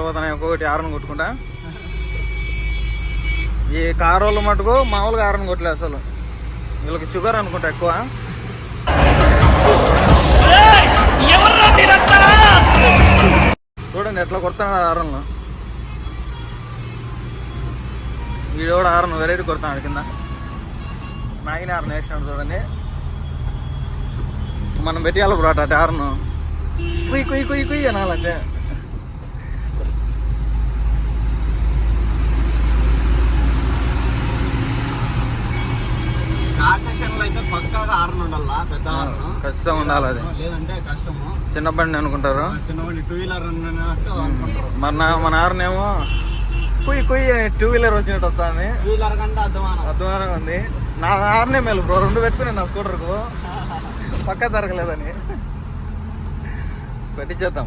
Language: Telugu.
పోతున్నాయి ఒక్కొక్కటి ఆరన్ కొట్టుకుంటా. ఈ కారోళ్ళు మటుకు మామూలుగా ఆరన్ కొట్టలేదు అసలు. వీళ్ళకి షుగర్ అనుకుంటా ఎక్కువ. చూడండి ఎట్లా కొడుతున్నాడు ఆరన్లో. వీడు కూడా ఆరన్ వెరైటీ కొడుతున్నాడు కింద. నాగిన ఆరన్ వేసినాడు చూడండి. మనం పెట్టాలి బ్రో అటు ఆరన్. కుయ్యి కుయ్యి కుయ్యి కుయ్యి అనాలంటే. కార్ సెక్షన్ లో అయితే పక్కాగా హార్న్ ఉండాలా, పెద్ద హార్న్ ఖచ్చితంగా ఉండాలి. అది లేదంటే కష్టము. చిన్న బండి అనుకుంటారు, చిన్న బండి 2 వీలర్ అన్నట్టు అనుకుంటారు. మన హార్న్ ఏమో కుయ్యి కుయ్యి 2 వీలర్ వచ్చినట్టు వస్తుంది. 2 వీలర్ కంటే అద్వానంగా ఉంది. నా హార్నే మేలు బ్రో, 2 పెట్టుకుని నా స్కూటర్కు పక్క జరగలేదని పెట్టించేద్దాం.